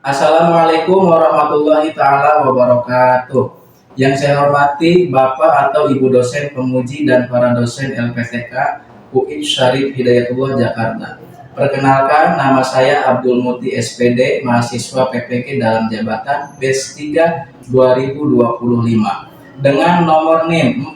Assalamualaikum warahmatullahi ta'ala wabarakatuh. Yang saya hormati Bapak atau Ibu dosen penguji dan para dosen LPTK UI Syarif Hidayatullah Jakarta. Perkenalkan, nama saya Abdul Muti SPD, mahasiswa PPK dalam jabatan BES 3 2025 dengan nomor NIM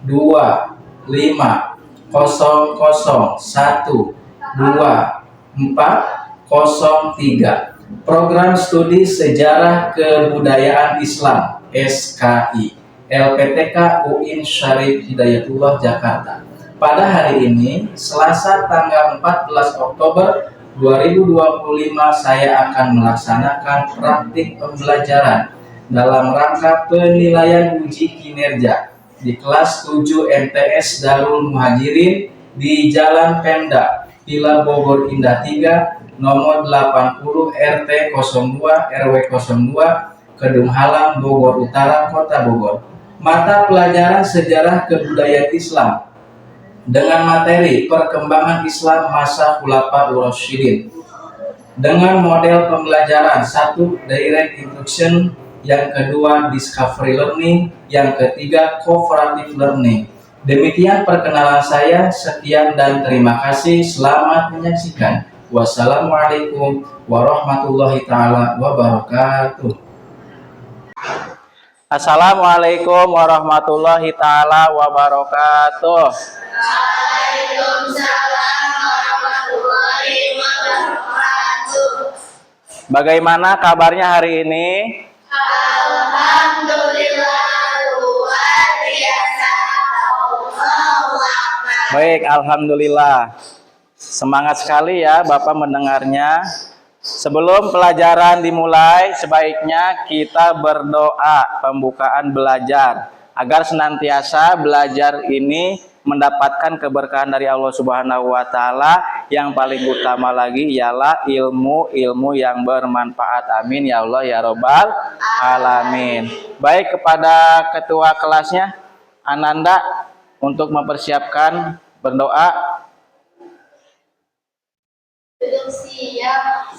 425012403. Program Studi Sejarah Kebudayaan Islam SKI LPTK UIN Syarif Hidayatullah Jakarta. Pada hari ini, Selasa tanggal 14 Oktober 2025, saya akan melaksanakan praktik pembelajaran dalam rangka penilaian uji kinerja di kelas 7 MTS Darul Muhajirin di Jalan Pemda, Villa Bogor Indah 3, nomor 80 RT 02 RW 02, Kedung Halang, Bogor Utara, Kota Bogor. Mata pelajaran Sejarah Kebudayaan Islam dengan materi Perkembangan Islam Masa Khulafaur Rasyidin dengan model pembelajaran 1. Direct Instruction, yang kedua Discovery Learning, yang ketiga Cooperative Learning. Demikian perkenalan saya, sekian dan terima kasih. Selamat menyaksikan. Wassalamualaikum warahmatullahi ta'ala wabarakatuh. Assalamualaikum warahmatullahi ta'ala wabarakatuh. Waalaikumsalam warahmatullahi wabarakatuh. Bagaimana kabarnya hari ini? Alhamdulillah luar biasa. Allahu Akbar. Baik, alhamdulillah. Semangat sekali ya Bapak mendengarnya. Sebelum pelajaran dimulai, sebaiknya kita berdoa pembukaan belajar agar senantiasa belajar ini mendapatkan keberkahan dari Allah Subhanahu wa taala. Yang paling utama lagi ialah ilmu yang bermanfaat. Amin ya Allah ya Rabbal alamin. Baik, kepada ketua kelasnya Ananda untuk mempersiapkan berdoa. Duduk siap.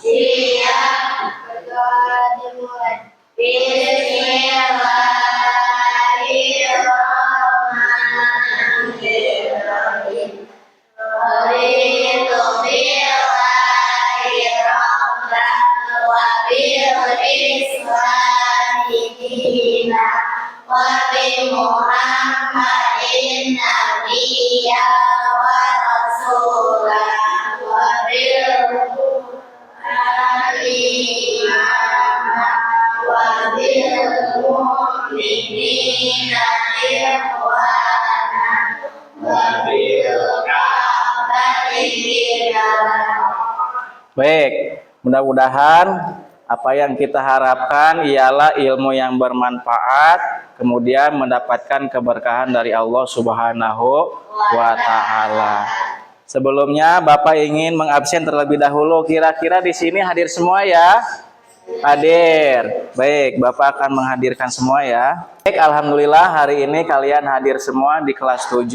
Berdoa dimulai. Bismillahirrahmanirrahim. Raditu billahi rabban wa bil islami dinan wa bi Muhammadin nabiyyan wa rasulan wa bil Baik, mudah-mudahan apa yang kita harapkan ialah ilmu yang bermanfaat, kemudian mendapatkan keberkahan dari Allah Subhanahu wa taala. Sebelumnya Bapak ingin mengabsen terlebih dahulu. Kira-kira di sini hadir semua ya? Hadir. Baik, Bapak akan menghadirkan semua ya. Baik, alhamdulillah hari ini kalian hadir semua di kelas 7.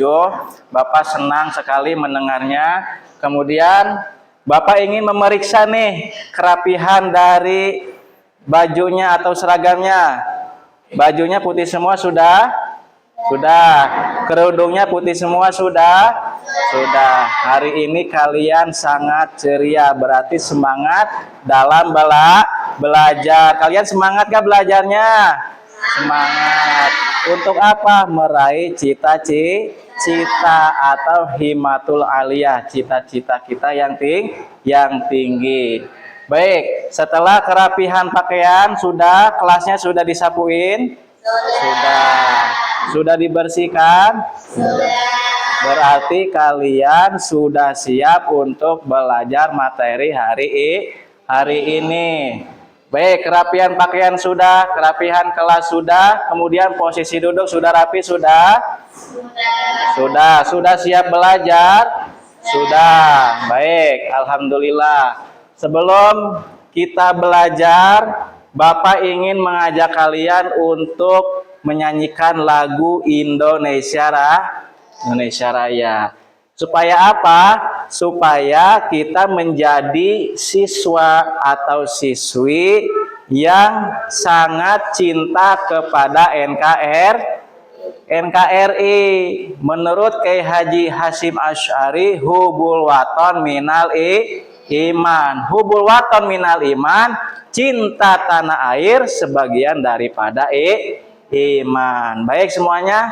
Bapak senang sekali mendengarnya. Kemudian Bapak ingin memeriksa nih kerapihan dari bajunya atau seragamnya. Bajunya putih semua sudah? Sudah. Kerudungnya putih semua sudah? Sudah. Hari ini kalian sangat ceria, berarti semangat dalam belajar. Kalian semangat gak belajarnya? Semangat. Untuk apa? Meraih cita-cita atau himatul aliyah, cita-cita kita yang tinggi. Baik, setelah kerapihan pakaian sudah, kelasnya sudah disapuin? Sudah dibersihkan? Berarti kalian sudah siap untuk belajar materi hari ini. Baik, kerapihan pakaian sudah, kerapihan kelas sudah, kemudian posisi duduk sudah rapi sudah? Sudah siap belajar? Sudah. Baik, alhamdulillah. Sebelum kita belajar, Bapak ingin mengajak kalian untuk menyanyikan lagu Indonesia Raya. Supaya apa? supaya kita menjadi siswa atau siswi yang sangat cinta kepada NKRI. Menurut Kiai Haji Hasyim Asy'ari, hubul waton minal iman. Hubul waton minal iman, cinta tanah air sebagian daripada iman. Baik semuanya,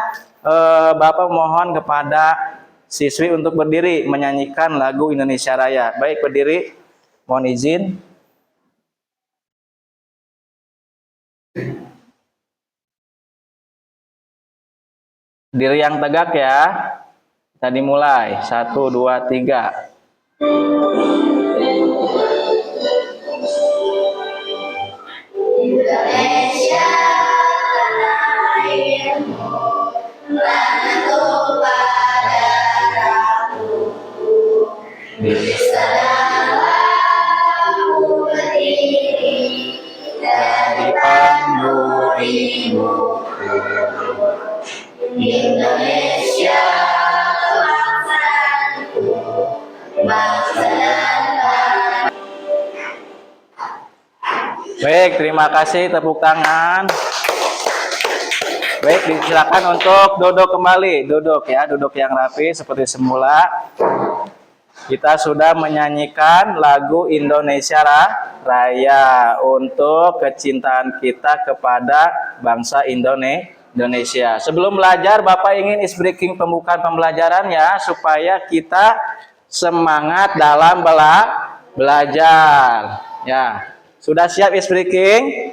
Bapak mohon kepada siswi untuk berdiri menyanyikan lagu Indonesia Raya. Baik, berdiri. Mohon izin. Diri yang tegak ya. Kita dimulai. 1, 2, 3. Indonesia tanah airmu, tanah tumpah darahmu. Di sanalah ku berdiri dari panggung ibuku. Indonesia bangsaku, bangsa dan tanah. Baik, terima kasih, tepuk tangan. Baik, silakan untuk duduk kembali. Duduk ya, duduk yang rapi seperti semula. Kita sudah menyanyikan lagu Indonesia Raya untuk kecintaan kita kepada bangsa Indonesia. Sebelum belajar, Bapak ingin breaking pembukaan pembelajaran ya, supaya kita semangat dalam belajar. Ya, sudah siap breaking?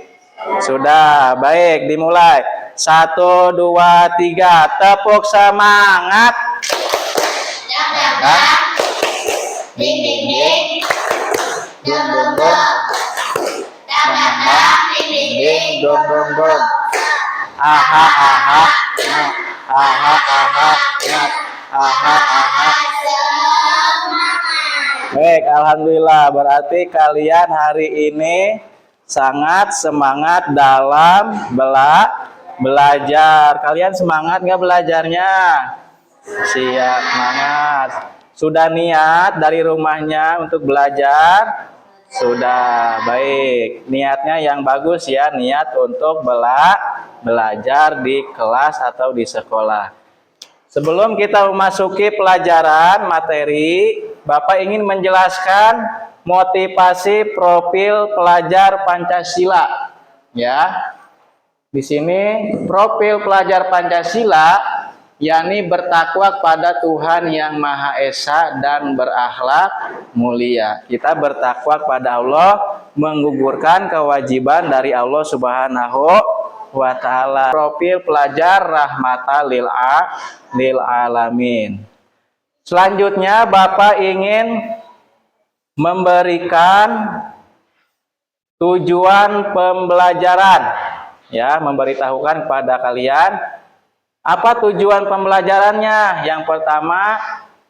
Sudah, baik, dimulai. 1, 2, 3, tepuk semangat. Ding ding ding, dong dong dong, dang dang dang, ding ding ding, Dong dong dong. Aha aha. Aha aha. Aha aha. Baik, alhamdulillah, berarti kalian hari ini sangat semangat dalam belajar. Kalian semangat nggak belajarnya? Siap, semangat. Sudah niat dari rumahnya untuk belajar? Sudah, baik. Niatnya yang bagus ya, niat untuk belajar di kelas atau di sekolah. Sebelum kita memasuki pelajaran materi, Bapak ingin menjelaskan motivasi profil pelajar Pancasila. Ya. Di sini profil pelajar Pancasila yakni bertakwa kepada Tuhan yang Maha Esa dan berakhlak mulia. Kita bertakwa kepada Allah, menggugurkan kewajiban dari Allah Subhanahu wa ta'ala. Profil pelajar rahmatan lil alamin. Selanjutnya Bapak ingin memberikan tujuan pembelajaran, ya, memberitahukan kepada kalian apa tujuan pembelajarannya. Yang pertama,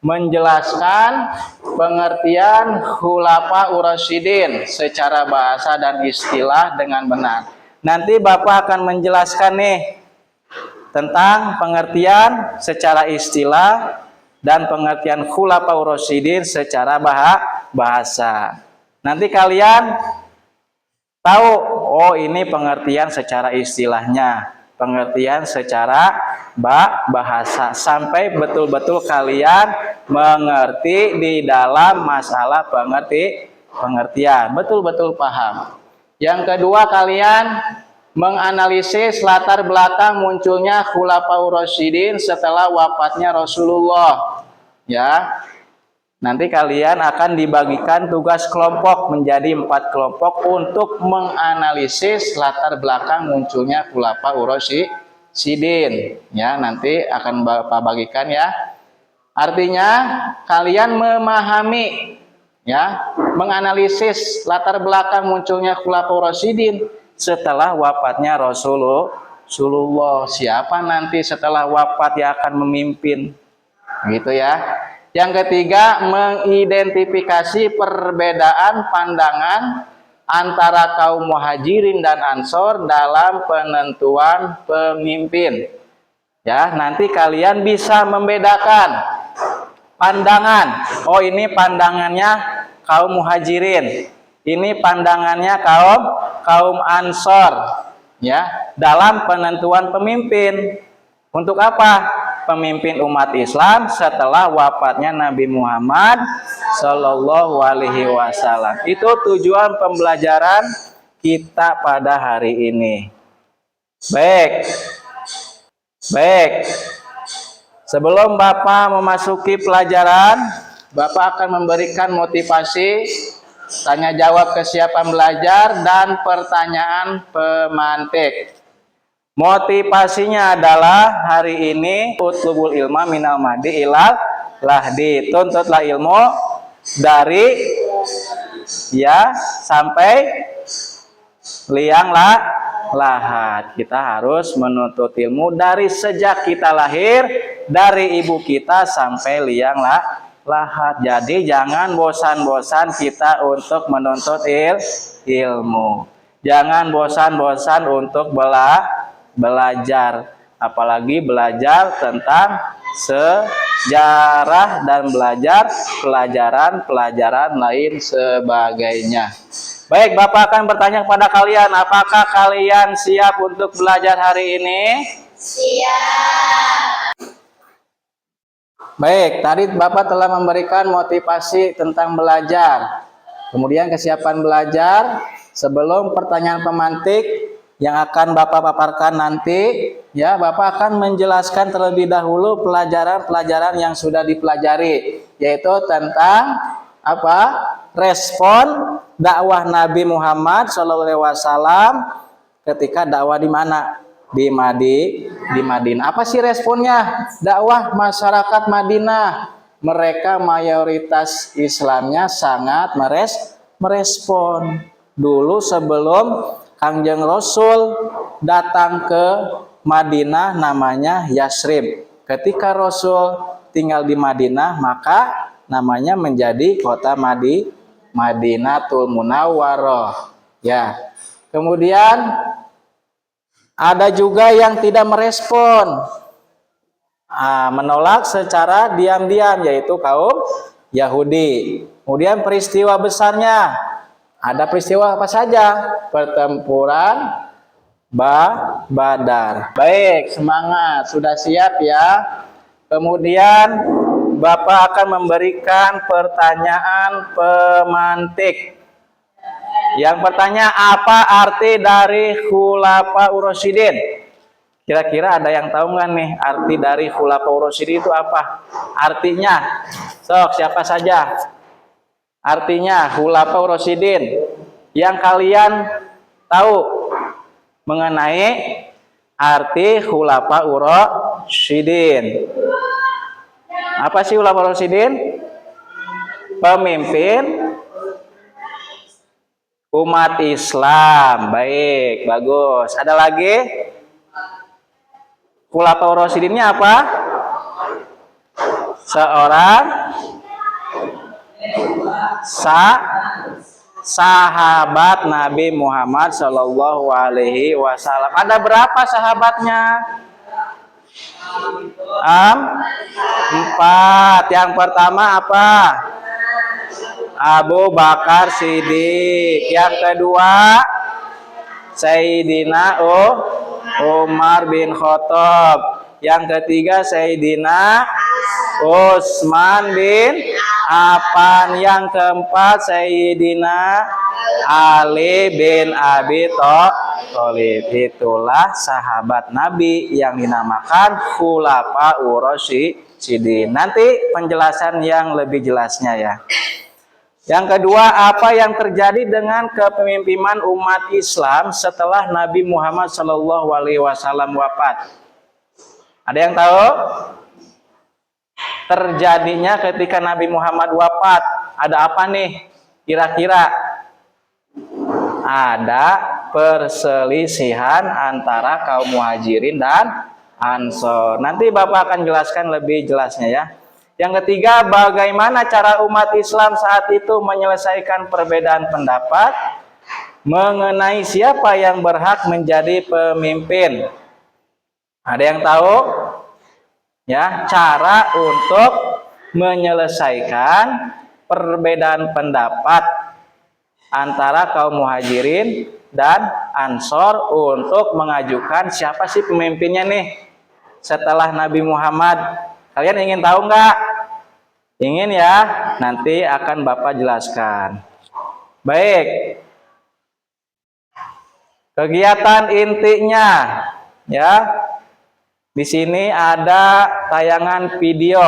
menjelaskan pengertian khulafa urasyidin secara bahasa dan istilah dengan benar. Nanti Bapak akan menjelaskan nih tentang pengertian secara istilah dan pengertian khulafa urasyidin secara bahasa. Nanti kalian tahu, oh ini pengertian secara istilahnya, pengertian secara bahasa, sampai betul-betul kalian mengerti di dalam masalah pengertian, betul-betul paham. Yang kedua, kalian menganalisis latar belakang munculnya Khulafaur Rasyidin setelah wafatnya Rasulullah. Ya, nanti kalian akan dibagikan tugas kelompok menjadi 4 kelompok untuk menganalisis latar belakang munculnya Khulafaur Rasyidin. Ya, nanti akan Bapak bagikan ya. Artinya kalian memahami, ya, menganalisis latar belakang munculnya Khulafaur Rasyidin setelah wafatnya Rasulullah. Siapa nanti setelah wafat yang akan memimpin, gitu ya. Yang ketiga, mengidentifikasi perbedaan pandangan antara kaum muhajirin dan ansor dalam penentuan pemimpin. Ya, nanti kalian bisa membedakan Pandangan. Oh, ini pandangannya kaum muhajirin. Ini pandangannya kaum ansor. Ya, dalam penentuan pemimpin. Untuk apa? Pemimpin umat Islam setelah wafatnya Nabi Muhammad Shallallahu Alaihi Wasallam. Itu tujuan pembelajaran kita pada hari ini. Baik. Sebelum Bapak memasuki pelajaran, Bapak akan memberikan motivasi, tanya jawab kesiapan belajar, dan pertanyaan pemantik. Motivasinya adalah hari ini utlubul ilma minal mahdi ilal lahdi. Tuntutlah ilmu dari ya sampai liang lahat. Kita harus menuntut ilmu dari sejak kita lahir, dari ibu kita sampai liang lahat. Jadi jangan bosan-bosan kita untuk menuntut ilmu. Jangan bosan-bosan untuk belajar, apalagi belajar tentang sejarah dan belajar pelajaran lain sebagainya. Baik, Bapak akan bertanya kepada kalian, apakah kalian siap untuk belajar hari ini? Siap. Baik, tadi Bapak telah memberikan motivasi tentang belajar. Kemudian kesiapan belajar. Sebelum pertanyaan pemantik yang akan Bapak paparkan nanti, ya, Bapak akan menjelaskan terlebih dahulu pelajaran-pelajaran yang sudah dipelajari, yaitu tentang apa? Respon dakwah Nabi Muhammad SAW ketika dakwah di mana? Di Madinah. Apa sih responnya? Dakwah masyarakat Madinah. Mereka mayoritas Islamnya sangat merespon. Dulu sebelum Kangjeng Rasul datang ke Madinah namanya Yasrib. Ketika Rasul tinggal di Madinah, maka namanya menjadi kota Madinatul Munawwarah. Ya. Kemudian ada juga yang tidak merespon, menolak secara diam-diam, yaitu kaum Yahudi. Kemudian peristiwa besarnya, ada peristiwa apa saja? Pertempuran Badar. Baik, semangat, sudah siap ya. Kemudian Bapak akan memberikan pertanyaan pemantik. Yang bertanya, apa arti dari Khulafaur Rasyidin? Kira-kira ada yang tahu nggak nih arti dari Khulafaur Rasyidin itu apa? Artinya, sok siapa saja? Artinya Khulafaur Rasyidin yang kalian tahu mengenai arti Khulafaur Rasyidin. Apa sih Khulafaur Rasyidin? Pemimpin umat Islam. Baik, bagus. Ada lagi? Khulafaur Rasyidinnya apa? Seorang sahabat Nabi Muhammad Shallallahu Alaihi Wasallam. Ada berapa sahabatnya? 4. Yang pertama apa? Abu Bakar Siddiq. Yang kedua Sayyidina Umar bin Khattab. Yang ketiga Sayyidina Utsman bin Affan. Yang keempat Sayyidina Ali bin Abi Thalib. Itulah sahabat Nabi yang dinamakan Khulafaur Rasyidin. Nanti penjelasan yang lebih jelasnya ya. Yang kedua, apa yang terjadi dengan kepemimpinan umat Islam setelah Nabi Muhammad SAW wafat? Ada yang tahu? Terjadinya ketika Nabi Muhammad wafat, ada apa nih? Kira-kira ada perselisihan antara kaum muhajirin dan ansor. Nanti Bapak akan jelaskan lebih jelasnya ya. Yang ketiga, bagaimana cara umat Islam saat itu menyelesaikan perbedaan pendapat mengenai siapa yang berhak menjadi pemimpin. Ada yang tahu? Ya, cara untuk menyelesaikan perbedaan pendapat antara kaum muhajirin dan ansor untuk mengajukan siapa sih pemimpinnya nih setelah Nabi Muhammad. Kalian ingin tahu nggak? Ingin ya? Nanti akan Bapak jelaskan. Baik. Kegiatan intinya ya. Di sini ada tayangan video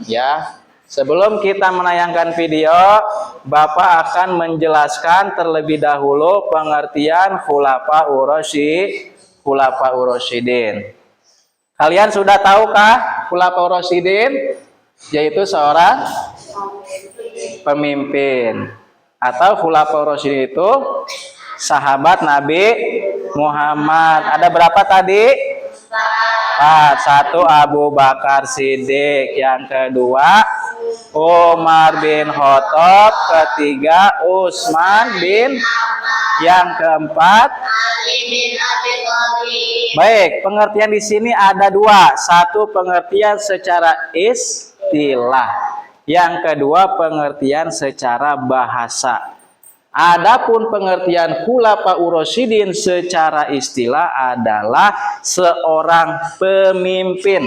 ya. Sebelum kita menayangkan video, Bapak akan menjelaskan terlebih dahulu pengertian Khulafaur Rasyidin. Kalian sudah tahukah Khulafaur Rasyidin? Yaitu seorang pemimpin. Atau Khulafaur Rasyidin itu sahabat Nabi Muhammad. Ada berapa tadi? Satu Abu Bakar Siddiq, yang kedua Umar bin Khattab, ketiga Utsman bin, yang keempat Ali bin Abi Thalib. Baik, pengertian di sini ada dua. Satu pengertian secara istilah, yang kedua pengertian secara bahasa. Adapun pengertian Khulafaur Rasyidin secara istilah adalah seorang pemimpin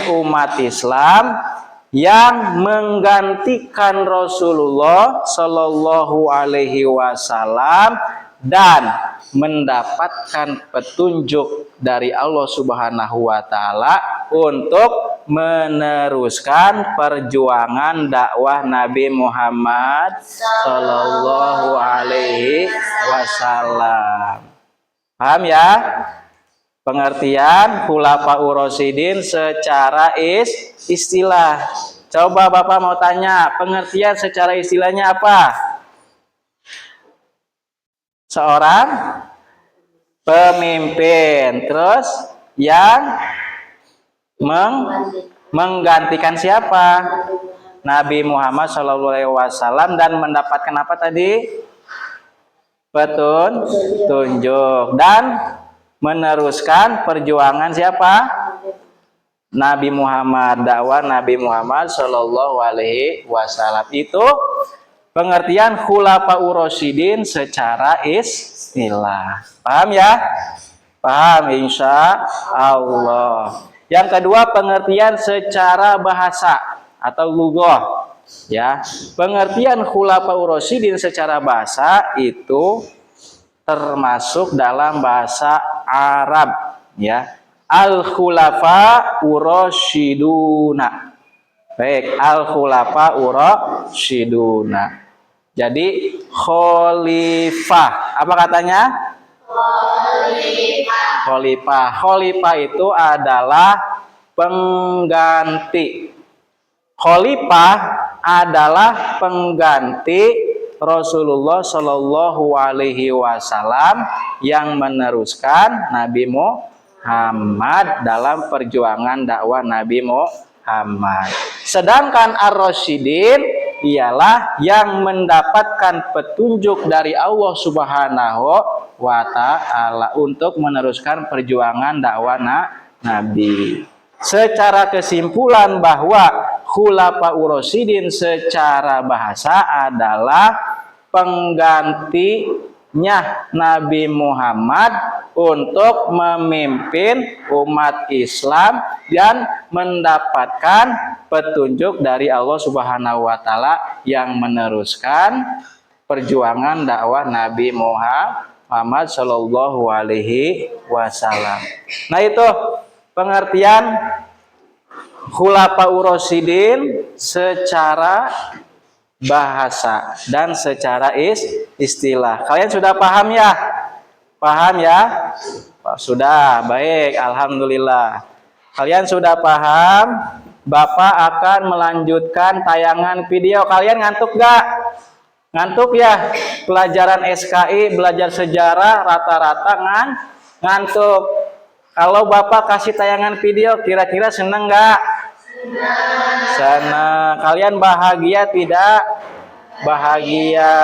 umat Islam yang menggantikan Rasulullah Shallallahu Alaihi Wasallam dan mendapatkan petunjuk dari Allah Subhanahu Wa Taala untuk meneruskan perjuangan dakwah Nabi Muhammad Shallallahu Alaihi Wasallam. Paham ya? Pengertian Khulafaur Rasyidin secara istilah. Coba Bapak mau tanya, pengertian secara istilahnya apa? Seorang pemimpin, terus yang menggantikan siapa? Nabi Muhammad SAW, dan mendapatkan apa tadi? Petunjuk dan meneruskan perjuangan siapa? Nabi Muhammad, dakwah Nabi Muhammad Shallallahu Alaihi Wasallam. Itu pengertian Khulafaur Rasyidin secara istilah. Paham ya? Paham insya Allah. Yang kedua pengertian secara bahasa atau lughah. Ya, pengertian Khulafaur Rasyidin secara bahasa itu termasuk dalam bahasa Arab, ya. Al-Khulafaur Rasyiduna. Baik, Al-Khulafaur Rasyiduna. Jadi khalifah. Apa katanya? Khalifah. Khalifah itu adalah pengganti. Khalifah adalah pengganti Rasulullah Shallallahu Alaihi Wasallam yang meneruskan Nabi Muhammad dalam perjuangan dakwah Nabi Muhammad. Sedangkan Ar-Rasyidin ialah yang mendapatkan petunjuk dari Allah Subhanahu wa Ta'ala untuk meneruskan perjuangan dakwah Nabi. Secara kesimpulan bahwa Khulafaur Rasyidin secara bahasa adalah penggantinya Nabi Muhammad untuk memimpin umat Islam dan mendapatkan petunjuk dari Allah Subhanahu wa Ta'ala yang meneruskan perjuangan dakwah Nabi Muhammad Shallallahu Alaihi Wasallam. Nah, itu pengertian Khulafaur Rasyidin secara bahasa dan secara istilah. Kalian sudah paham ya? Paham ya? Sudah, baik, alhamdulillah. Kalian sudah paham? Bapak akan melanjutkan tayangan video. Kalian ngantuk gak? Ngantuk ya? Pelajaran SKI, belajar sejarah rata-rata ngantuk. Kalau Bapak kasih tayangan video, kira-kira seneng nggak? Senang. Kalian bahagia tidak? Bahagia.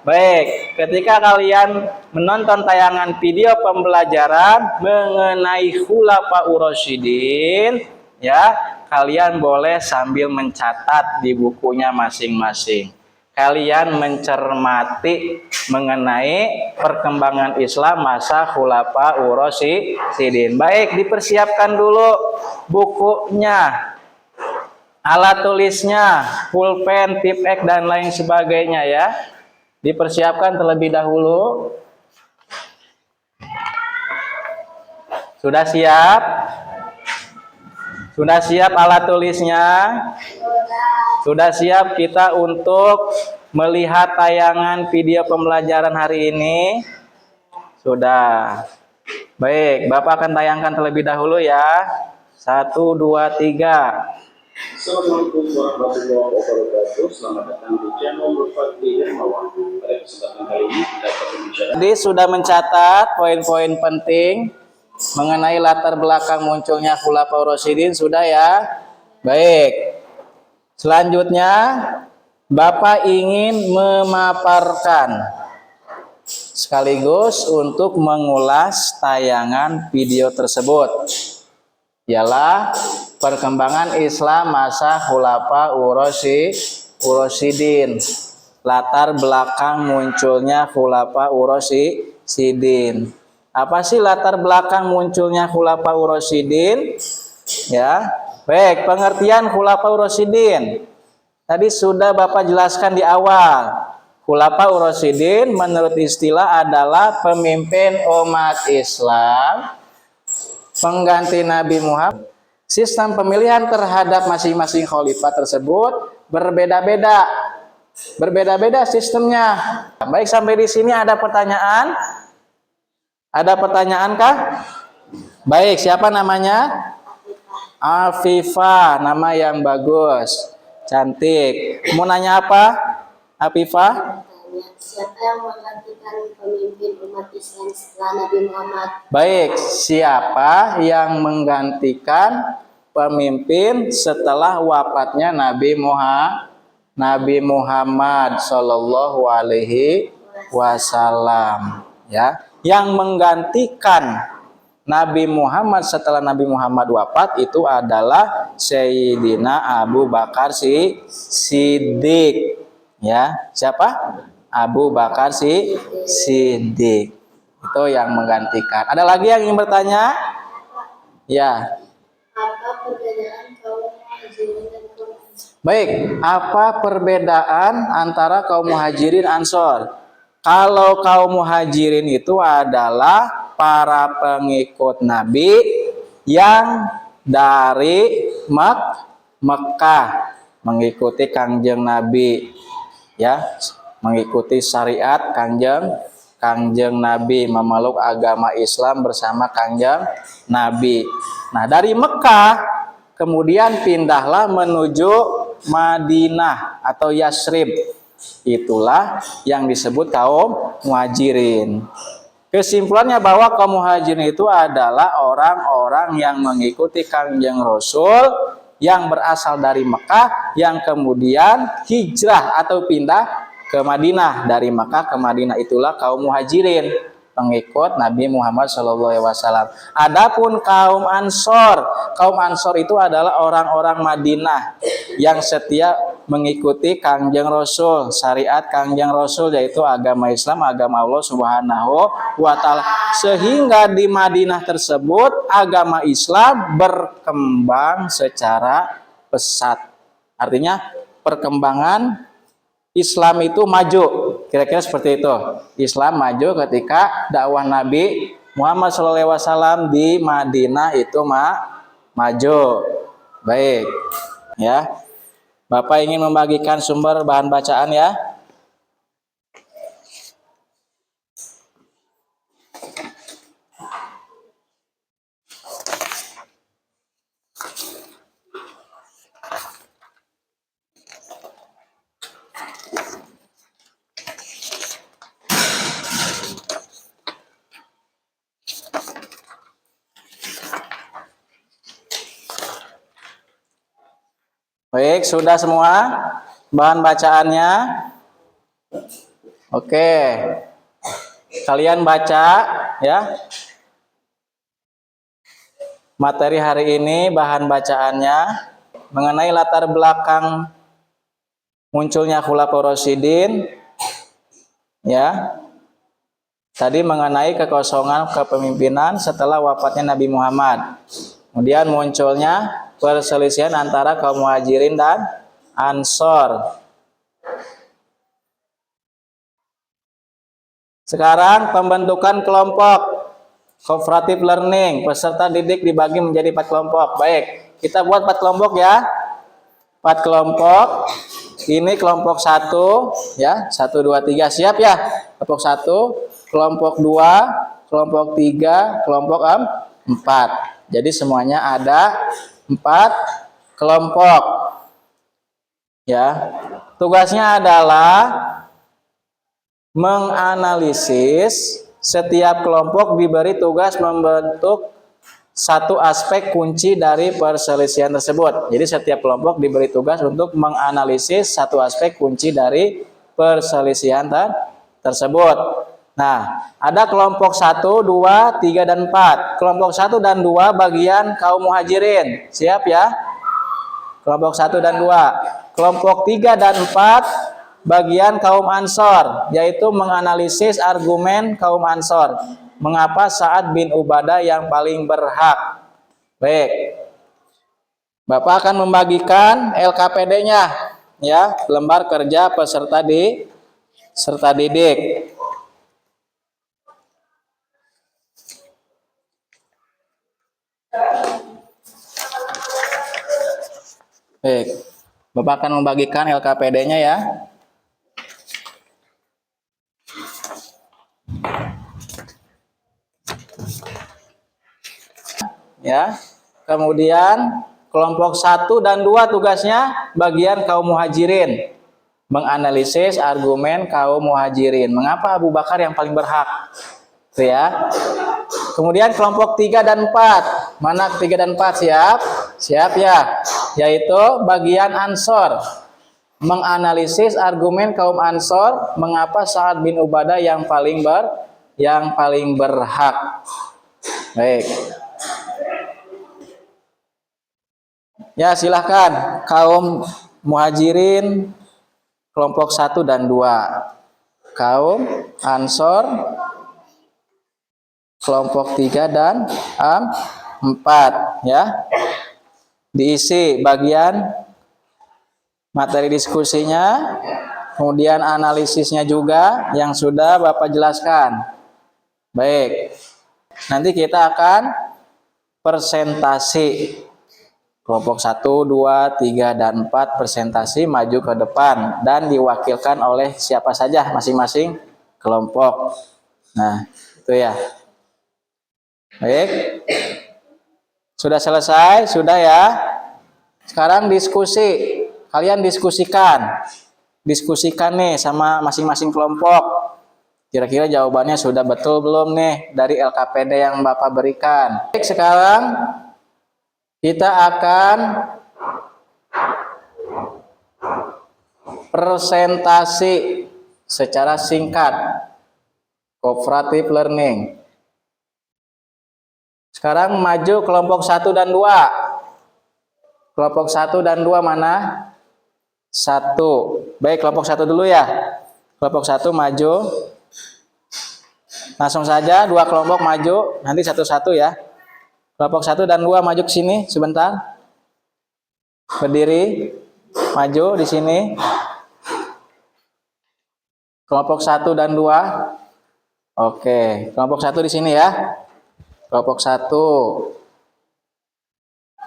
Baik, ketika kalian menonton tayangan video pembelajaran mengenai Khulafaur Rasyidin, ya, kalian boleh sambil mencatat di bukunya masing-masing. Kalian mencermati mengenai perkembangan Islam masa Khulafaur Rasyidin. Baik, dipersiapkan dulu bukunya, alat tulisnya, pulpen, tipek dan lain sebagainya ya. Dipersiapkan terlebih dahulu. Sudah siap? Sudah siap alat tulisnya? Sudah siap kita untuk melihat tayangan video pembelajaran hari ini? Sudah. Baik, Bapak akan tayangkan terlebih dahulu ya. 1, 2, 3. Assalamualaikum warahmatullahi wabarakatuh. Selamat datang di channel Berfakti Hermawan. Pada kesempatan kali ini kita akan berbicara. Jadi sudah mencatat poin-poin penting mengenai latar belakang munculnya Khulafaur Rasyidin, sudah ya? Baik. Selanjutnya Bapak ingin memaparkan sekaligus untuk mengulas tayangan video tersebut, ialah perkembangan Islam masa Khulafaur Rasyidin. Latar belakang munculnya Khulafaur Rasyidin. Apa sih latar belakang munculnya Khulafaur Rasyidin? Ya, baik, pengertian Khulafaur Rasyidin. Tadi sudah Bapak jelaskan di awal. Khulafaur Rasyidin menurut istilah adalah pemimpin umat Islam, pengganti Nabi Muhammad. Sistem pemilihan terhadap masing-masing khalifah tersebut berbeda-beda. Berbeda-beda sistemnya. Baik, sampai di sini ada pertanyaan? Ada pertanyaan kah? Baik, siapa namanya? Afifah, nama yang bagus, cantik. Mau nanya apa, Afifah? Siapa yang menggantikan pemimpin umat Islam setelah Nabi Muhammad? Baik, siapa yang menggantikan pemimpin setelah wafatnya Nabi Muhammad Shallallahu Alaihi Wasallam? Ya, yang menggantikan Nabi Muhammad setelah Nabi Muhammad wafat itu adalah Sayyidina Abu Bakar Siddiq. Ya, siapa? Abu Bakar Siddiq. Itu yang menggantikan. Ada lagi yang ingin bertanya? Ya. Apa perbedaan kaum muhajirin dan kaum ansor? Baik, apa perbedaan antara kaum muhajirin ansor? Kalau kaum muhajirin itu adalah para pengikut Nabi yang dari Mekkah mengikuti Kangjeng Nabi, ya, mengikuti syariat Kangjeng Nabi, memeluk agama Islam bersama Kangjeng Nabi. Nah, dari Mekkah kemudian pindahlah menuju Madinah atau Yasrib. Itulah yang disebut kaum muhajirin. Kesimpulannya bahwa kaum muhajirin itu adalah orang-orang yang mengikuti Kangjeng Rasul yang berasal dari Mekah yang kemudian hijrah atau pindah ke Madinah. Dari Mekah ke Madinah, itulah kaum muhajirin, pengikut Nabi Muhammad SAW. Adapun kaum Ansor itu adalah orang-orang Madinah yang setia mengikuti Kangjeng Rasul, syariat Kangjeng Rasul, yaitu agama Islam, agama Allah Subhanahu wa Ta'ala. Sehingga di Madinah tersebut agama Islam berkembang secara pesat. Artinya perkembangan Islam itu maju, kira-kira seperti itu. Islam maju ketika dakwah Nabi Muhammad SAW di Madinah itu maju. Baik, ya. Bapak ingin membagikan sumber bahan bacaan ya. Baik, sudah semua bahan bacaannya? Oke. Kalian baca ya. Materi hari ini bahan bacaannya mengenai latar belakang munculnya Khulafaur Rasyidin, ya. Tadi mengenai kekosongan kepemimpinan setelah wafatnya Nabi Muhammad. Kemudian munculnya perselisihan antara kaum Muhajirin dan Ansor. Sekarang pembentukan kelompok cooperative learning, peserta didik dibagi menjadi 4 kelompok. Baik, kita buat 4 kelompok ya. 4 kelompok. Ini kelompok 1 ya, 1 2 3 siap ya. Kelompok 1, kelompok 2, kelompok 3, kelompok 4. Jadi semuanya ada 4 kelompok. Ya. Tugasnya adalah menganalisis. Setiap kelompok diberi tugas membentuk satu aspek kunci dari perselisihan tersebut. Jadi setiap kelompok diberi tugas untuk menganalisis satu aspek kunci dari perselisihan tersebut. Nah, ada kelompok 1, 2, 3, dan 4. Kelompok 1 dan 2 bagian kaum Muhajirin. Siap ya? Kelompok 1 dan 2. Kelompok 3 dan 4 bagian kaum Ansor, yaitu menganalisis argumen kaum Ansor. Mengapa Sa'ad bin Ubadah yang paling berhak? Baik. Bapak akan membagikan LKPD-nya ya, lembar kerja peserta didik. Baik. Bapak akan membagikan LKPD-nya ya. Ya. Kemudian kelompok 1 dan 2 tugasnya bagian kaum Muhajirin. Menganalisis argumen kaum Muhajirin. Mengapa Abu Bakar yang paling berhak? Itu ya. Kemudian kelompok 3 dan 4. Mana 3 dan 4? Siap? Siap ya. Yaitu bagian Ansor. Menganalisis argumen kaum Ansor. Mengapa Sa'ad bin Ubadah yang paling berhak? Baik. Ya, silahkan kaum Muhajirin kelompok 1 dan 2. Kaum Ansor kelompok 3 dan 4 ya. Diisi bagian materi diskusinya, kemudian analisisnya juga yang sudah Bapak jelaskan. Baik. Nanti kita akan presentasi. Kelompok 1, 2, 3, dan 4 presentasi maju ke depan dan diwakilkan oleh siapa saja masing-masing kelompok. Nah, itu ya. Baik. Sudah selesai? Sudah ya. Sekarang diskusi. Kalian diskusikan. Diskusikan nih sama masing-masing kelompok. Kira-kira jawabannya sudah betul belum nih dari LKPD yang Bapak berikan. Baik, sekarang kita akan presentasi secara singkat cooperative learning. Sekarang maju kelompok 1 dan 2. Kelompok 1 dan 2 mana? 1. Baik, kelompok 1 dulu ya. Kelompok 1 maju. Langsung saja 2 kelompok maju, nanti satu-satu ya. Kelompok 1 dan 2 maju ke sini sebentar. Berdiri, maju di sini. Kelompok 1 dan 2. Oke, kelompok 1 di sini ya. Kelompok 1.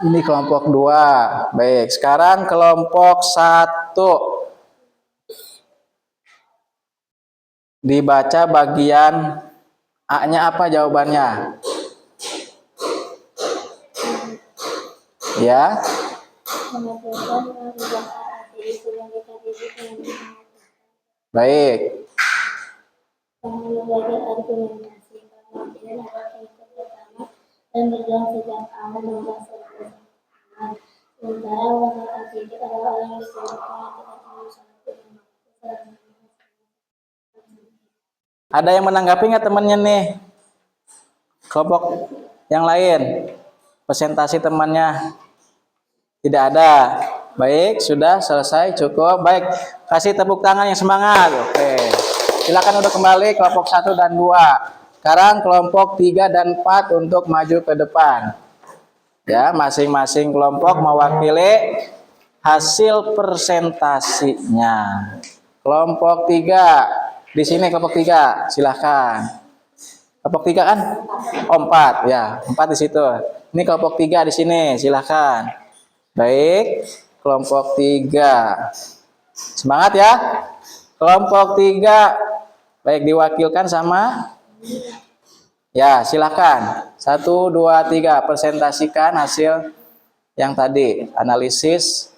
Ini kelompok 2. Baik, sekarang kelompok 1. Dibaca bagian A-nya apa jawabannya? Ya. Baik. Dan berjalan sejak awal hingga selesai. Sementara wanita didik adalah orang yang disebutkan Ada yang menanggapi nggak temannya nih? Kelompok yang lain, presentasi temannya. Tidak ada. Baik, sudah selesai, cukup. Baik, kasih tepuk tangan yang semangat. Oke. Silakan udah kembali kelompok 1 dan 2. Sekarang kelompok 3 dan 4 untuk maju ke depan. Ya, masing-masing kelompok mewakili hasil presentasinya. Kelompok 3 di sini, kelompok 3, silahkan. Kelompok 3 kan? Oh, 4 ya, 4 di situ. Ini kelompok 3 di sini, silahkan. Baik, kelompok 3. Semangat ya. Kelompok 3 baik diwakilkan sama ya, silahkan. 1, 2, 3 presentasikan hasil yang tadi analisis.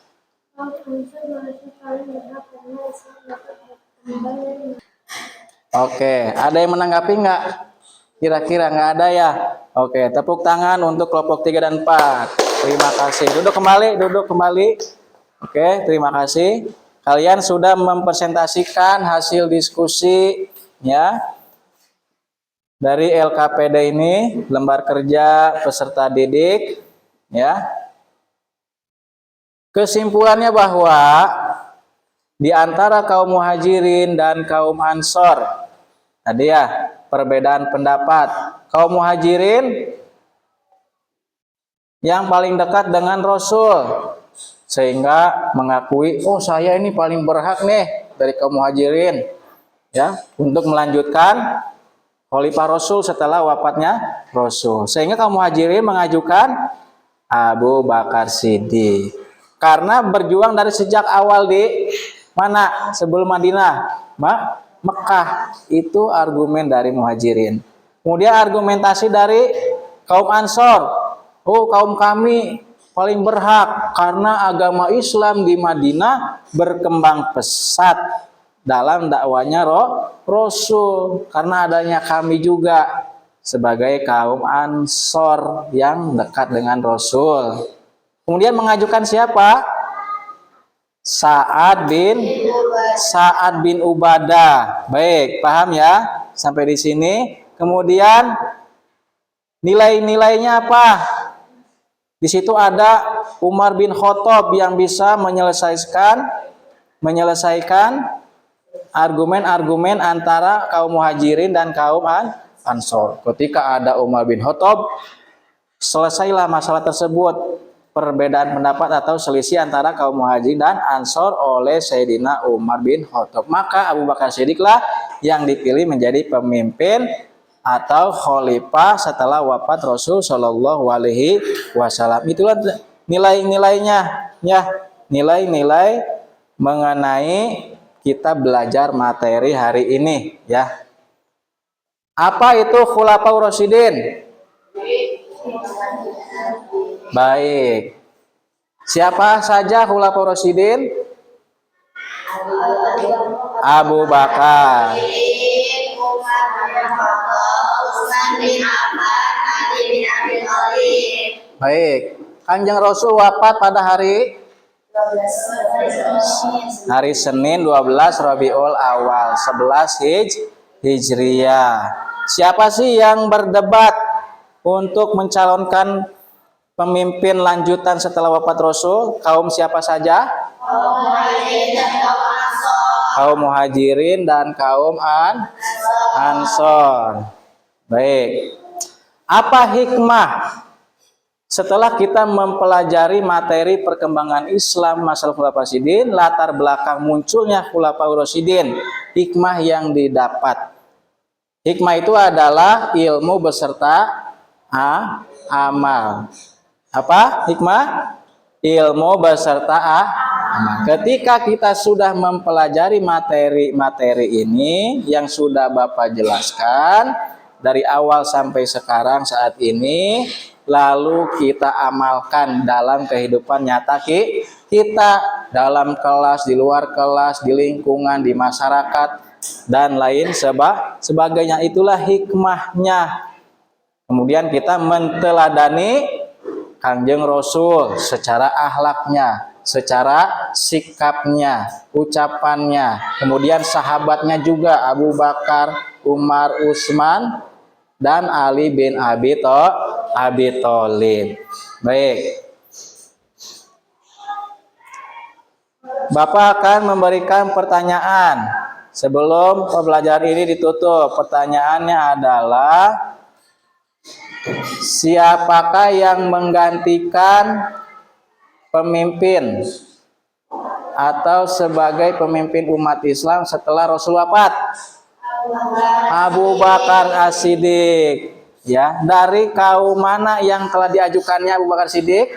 Oke, ada yang menanggapi nggak? Kira-kira nggak ada ya? Oke, tepuk tangan untuk kelompok 3 dan 4. Terima kasih. Duduk kembali, duduk kembali. Oke, terima kasih. Kalian sudah mempresentasikan hasil diskusi ya dari LKPD ini, lembar kerja peserta didik ya. Kesimpulannya bahwa di antara kaum muhajirin dan kaum ansor tadi ya, perbedaan pendapat. Kaum muhajirin yang paling dekat dengan Rasul, sehingga mengakui, oh saya ini paling berhak nih dari kaum muhajirin ya untuk melanjutkan khalifah Rasul setelah wafatnya Rasul. Sehingga kaum muhajirin mengajukan Abu Bakar Siddiq karena berjuang dari sejak awal di mana? Sebelum Madinah, Mekah. Itu argumen dari muhajirin. Kemudian argumentasi dari kaum ansor, oh kaum kami paling berhak karena agama Islam di Madinah berkembang pesat dalam dakwanya Rasul, karena adanya kami juga sebagai kaum ansor yang dekat dengan Rasul. Kemudian mengajukan siapa? Sa'ad bin Ubadah. Baik, paham ya sampai di sini. Kemudian nilai-nilainya apa? Di situ ada Umar bin Khattab yang bisa menyelesaikan argumen-argumen antara kaum muhajirin dan kaum ansor. Ketika ada Umar bin Khattab, selesailah masalah tersebut, perbedaan pendapat atau selisih antara kaum muhajirin dan ansor oleh Sayyidina Umar bin Khattab. Maka Abu Bakar Siddiqlah yang dipilih menjadi pemimpin atau khalifah setelah wafat Rasul Shallallahu Alaihi Wasallam. Itulah nilai-nilainya ya, nilai-nilai mengenai kita belajar materi hari ini ya. Apa itu Khulafaur Rasyidin? Baik. Siapa saja Khulafaur Rasyidin? Abu Bakar, baik. Kanjeng Rasul wafat pada hari Senin 12 Rabiul Awal 11 Hijriah. Siapa sih yang berdebat untuk mencalonkan pemimpin lanjutan setelah wafat Rasul? Kaum siapa saja? Kaum muhajirin dan kaum ansor. Baik. Apa hikmah setelah kita mempelajari materi perkembangan Islam masalah Khulafaur Rasyidin, latar belakang munculnya Khulafaur Rasyidin, hikmah yang didapat? Hikmah itu adalah ilmu beserta amal. Apa hikmah? Ilmu beserta amal. Ketika kita sudah mempelajari materi-materi ini yang sudah Bapak jelaskan dari awal sampai sekarang saat ini, lalu kita amalkan dalam kehidupan nyata kita, dalam kelas, di luar kelas, di lingkungan, di masyarakat, dan lain sebagainya. Itulah hikmahnya. Kemudian kita menteladani Kanjeng Rasul secara akhlaknya, secara sikapnya, ucapannya. Kemudian sahabatnya juga Abu Bakar, Umar, Utsman, dan Ali bin Abi Thalib. Baik. Bapak akan memberikan pertanyaan sebelum pembelajaran ini ditutup. Pertanyaannya adalah, siapakah yang menggantikan pemimpin atau sebagai pemimpin umat Islam setelah Rasul wafat? Abu Bakar As-Siddiq. Ya, dari kaum mana yang telah diajukannya Abu Bakar Siddiq?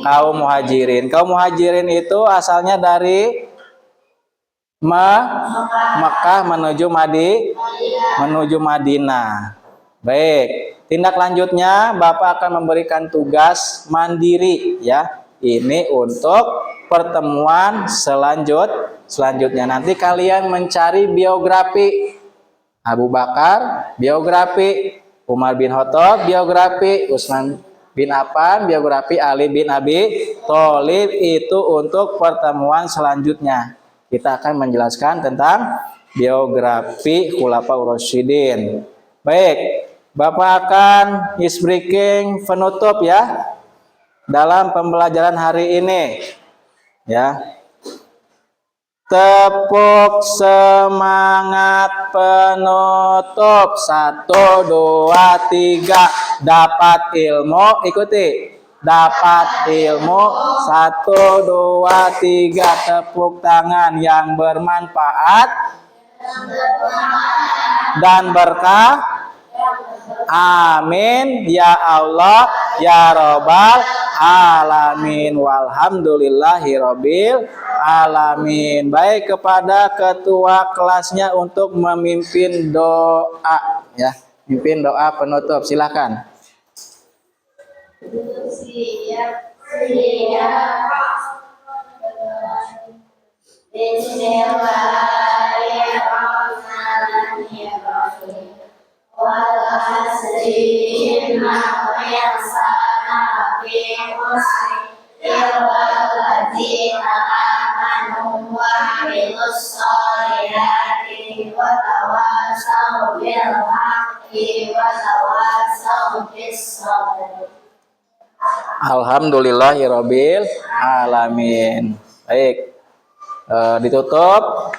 Kaum Muhajirin. Kaum Muhajirin itu asalnya dari Mekah menuju Madinah. Baik, tindak lanjutnya Bapak akan memberikan tugas mandiri ya. Ini untuk pertemuan selanjutnya. Nanti kalian mencari biografi Abu Bakar, biografi Umar bin Khattab, biografi Utsman bin Affan, biografi Ali bin Abi Thalib. Itu untuk pertemuan selanjutnya. Kita akan menjelaskan tentang biografi Khulafaur Rasyidin. Baik, Bapak akan speaking penutup ya dalam pembelajaran hari ini. Ya. Tepuk semangat penutup. 1, 2, 3. Dapat ilmu, ikuti. Dapat ilmu. 1, 2, 3. Tepuk tangan yang bermanfaat dan berkah. Amin ya Allah ya Rabbal alamin. Walhamdulillahirabbil alamin. Baik, kepada ketua kelasnya untuk memimpin doa ya. Mimpin doa penutup, silakan. Bismillahirrahmanirrahim. Wal asri innal insana lafi khusr illa alladzina amanu wa 'amilus shalihati wa tawassaw bil haqqi wa tawassaw bis sabr. Alhamdulillahirabbil alamin. Baik. Ditutup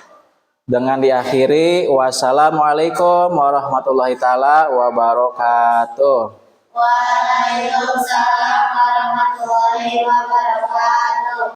dengan diakhiri wassalamualaikum warahmatullahi taala wabarakatuh. Waalaikumsalam warahmatullahi wabarakatuh.